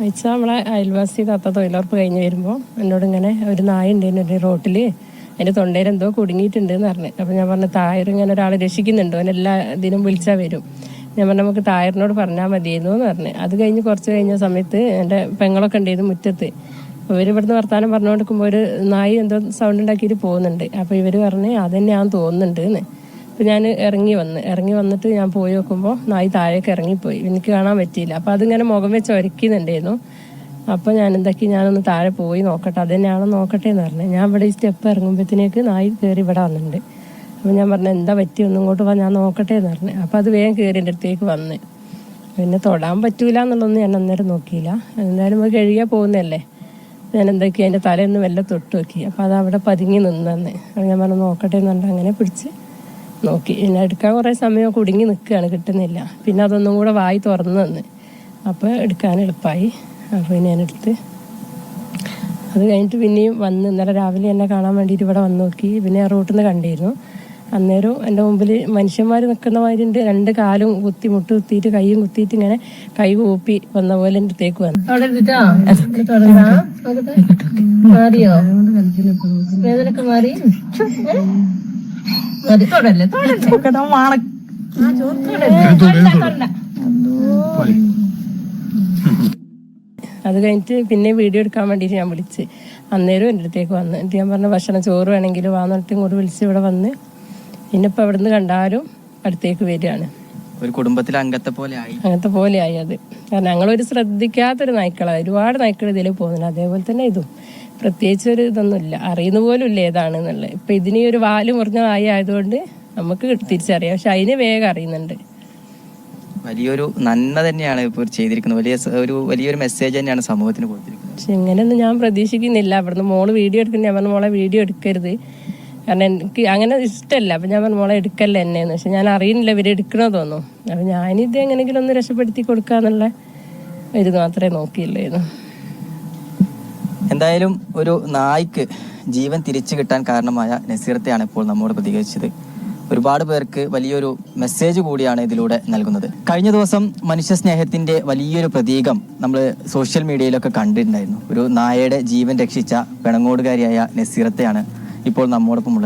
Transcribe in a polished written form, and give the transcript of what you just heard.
വെച്ചാൽ നമ്മളെ അയൽവാസി താത്ത തൊഴിലുറപ്പ് കഴിഞ്ഞ് വരുമ്പോൾ എന്നോട് ഇങ്ങനെ ഒരു നായ ഉണ്ടായിരുന്നു റോട്ടിൽ, അതിൻ്റെ തൊണ്ടയിൽ എന്തോ കുടുങ്ങിയിട്ടുണ്ട് എന്ന് പറഞ്ഞു. അപ്പോൾ ഞാൻ പറഞ്ഞു തായർ ഇങ്ങനെ ഒരാളെ രക്ഷിക്കുന്നുണ്ടോ, എല്ലാ ഇതിനും വിളിച്ചാൽ വരും. ഞാൻ പറഞ്ഞു നമുക്ക് തായറിനോട് പറഞ്ഞാൽ മതിയായിരുന്നു എന്ന് പറഞ്ഞു. അത് കഴിഞ്ഞ് കുറച്ച് കഴിഞ്ഞ സമയത്ത് എൻ്റെ പെങ്ങളൊക്കെ ഉണ്ടായിരുന്നു മുറ്റത്ത്. അപ്പോൾ ഇവർ ഇവിടുന്ന് വർത്താനം പറഞ്ഞു കൊടുക്കുമ്പോൾ ഒരു നായി എന്തോ സൗണ്ട് ഉണ്ടാക്കിയിട്ട് പോകുന്നുണ്ട്. അപ്പോൾ ഇവർ പറഞ്ഞ് അതന്നെയാന്ന് തോന്നുന്നുണ്ട് എന്ന്. അപ്പോൾ ഞാൻ ഇറങ്ങി വന്നിട്ട് ഞാൻ പോയി നോക്കുമ്പോൾ നായി താഴേക്ക് ഇറങ്ങിപ്പോയി, എനിക്ക് കാണാൻ പറ്റിയില്ല. അപ്പോൾ അതിങ്ങനെ മുഖം വെച്ച് ഒരയ്ക്കുന്നുണ്ടായിരുന്നു. അപ്പോൾ ഞാൻ എന്താക്കി, ഞാനൊന്ന് താഴെ പോയി നോക്കട്ടെ, അതന്നെയാണോ നോക്കട്ടെ എന്ന് പറഞ്ഞു. ഞാൻ ഇവിടെ ഈ സ്റ്റെപ്പ് ഇറങ്ങുമ്പോഴത്തേക്ക് നായി കയറി ഇവിടെ വന്നിട്ടുണ്ട്. അപ്പോൾ ഞാൻ പറഞ്ഞു എന്താ പറ്റി, ഒന്നും ഇങ്ങോട്ട് വാ ഞാൻ നോക്കട്ടെ എന്ന് പറഞ്ഞു. അപ്പോൾ അത് വേഗം കയറി എൻ്റെ അടുത്തേക്ക് വന്ന്. പിന്നെ തൊടാൻ പറ്റൂല എന്നുള്ളതൊന്നും ഞാൻ അന്നേരം നോക്കിയില്ല. എന്തായാലും അത് കഴുകിയാൽ പോകുന്നതല്ലേ. ഞാൻ എന്താക്കി അതിൻ്റെ തലയൊന്നും വല്ല തൊട്ട് നോക്കി. അപ്പോൾ അത് അവിടെ പതുങ്ങി നിന്നെന്ന്. അപ്പോൾ ഞാൻ പറഞ്ഞു നോക്കട്ടെ എന്ന് പറഞ്ഞിട്ട് അങ്ങനെ പിടിച്ച് നോക്കി. പിന്നെ എടുക്കാൻ കുറേ സമയം കുടുങ്ങി നിൽക്കുകയാണ്, കിട്ടുന്നില്ല. പിന്നെ അതൊന്നും കൂടെ വായി തുറന്നു തന്ന്. അപ്പോൾ എടുക്കാൻ എളുപ്പമായി. അപ്പോൾ ഞാനെടുത്ത് അത് കഴിഞ്ഞിട്ട് പിന്നെയും വന്ന് ഇന്നലെ രാവിലെ എന്നെ കാണാൻ വേണ്ടിയിട്ട് ഇവിടെ വന്ന് നോക്കി. പിന്നെ ആ റൂട്ടിൽ നിന്ന് കണ്ടിരുന്നു. അന്നേരം എൻ്റെ മുമ്പിൽ മനുഷ്യന്മാർ നിൽക്കുന്ന മാതിരിണ്ട്. രണ്ട് കാലും മുട്ട് കുത്തിയിട്ട് കൈയും കുത്തിയിട്ട് ഇങ്ങനെ കൈ കൂപ്പി വന്ന പോലെ എൻ്റെ അടുത്തേക്ക് വന്നു. മാറിയോ വേദനക്ക് മാറി? അത് കഴിഞ്ഞിട്ട് പിന്നെ വീഡിയോ എടുക്കാൻ വേണ്ടിയിട്ട് ഞാൻ വിളിച്ച്. അന്നേരം എൻ്റെ അടുത്തേക്ക് വന്ന്. എന്നിട്ട് ഞാൻ പറഞ്ഞ ഭക്ഷണം ചോറ് വേണമെങ്കിൽ വാന്നിട്ട് ഇങ്ങോട്ട് വിളിച്ച് ഇവിടെ വന്ന്. ഇന്നിപ്പോൾ അവിടെ നിന്ന് കണ്ടാലും അടുത്തേക്ക് വരികയാണ്. ഒരു കുടുംബത്തിലെ അങ്ങനത്തെ പോലെ ആയി അത്. കാരണം ഞങ്ങളൊരു ശ്രദ്ധിക്കാത്തൊരു നായ്ക്കളാണ്. ഒരുപാട് നായ്ക്കൾ ഇതിൽ പോകുന്നുണ്ട്. അതേപോലെ തന്നെ ഇതും പ്രത്യേകിച്ച് ഒരു ഇതൊന്നുമില്ല, അറിയുന്ന പോലും ഇല്ല ഏതാണെന്നുള്ളത്. ഇപ്പം ഇതിന് ഒരു വാല് മുറിഞ്ഞ നായ ആയതുകൊണ്ട് നമുക്ക് തിരിച്ചറിയാം. പക്ഷെ അതിന് വേഗം അറിയുന്നുണ്ട്. വലിയൊരു നന്മ തന്നെയാണ് ഇപ്പോൾ ചെയ്തിരിക്കുന്നത്. വലിയൊരു മെസ്സേജ് തന്നെയാണ് സമൂഹത്തിന് കൊടുത്തിരിക്കുന്നത്. പക്ഷെ ഇങ്ങനെയൊന്നും ഞാൻ പ്രതീക്ഷിക്കുന്നില്ല. അവിടുന്ന് മോള് വീഡിയോ എടുക്കുന്നത്, ഞാൻ പറഞ്ഞ മോളെ വീഡിയോ എടുക്കരുത്, കാരണം എനിക്ക് അങ്ങനെ ഇഷ്ടമല്ല. അപ്പം ഞാൻ പറഞ്ഞ മോളെ എടുക്കല്ല എന്നെന്ന്. പക്ഷെ ഞാൻ അറിയുന്നില്ല ഇവർ എടുക്കണോ തോന്നും. അപ്പം ഞാനിത് എങ്ങനെയെങ്കിലും ഒന്ന് രക്ഷപ്പെടുത്തി കൊടുക്കാന്നുള്ള ഇത് മാത്രമേ നോക്കിയില്ലായിരുന്നു. എന്തായാലും ഒരു നായ്ക്ക് ജീവൻ തിരിച്ചു കിട്ടാൻ കാരണമായ നസീറത്തെയാണ് ഇപ്പോൾ നമ്മോട് പ്രതികരിച്ചത്. ഒരുപാട് പേർക്ക് വലിയൊരു മെസ്സേജ് കൂടിയാണ് ഇതിലൂടെ നൽകുന്നത്. കഴിഞ്ഞ ദിവസം മനുഷ്യ സ്നേഹത്തിന്റെ വലിയൊരു പ്രതീകം നമ്മൾ സോഷ്യൽ മീഡിയയിലൊക്കെ കണ്ടിട്ടുണ്ടായിരുന്നു. ഒരു നായയുടെ ജീവൻ രക്ഷിച്ച പെണങ്ങോടുകാരിയായ നസീറത്തെയാണ് ഇപ്പോൾ നമ്മോടൊപ്പം ഉള്ളത്.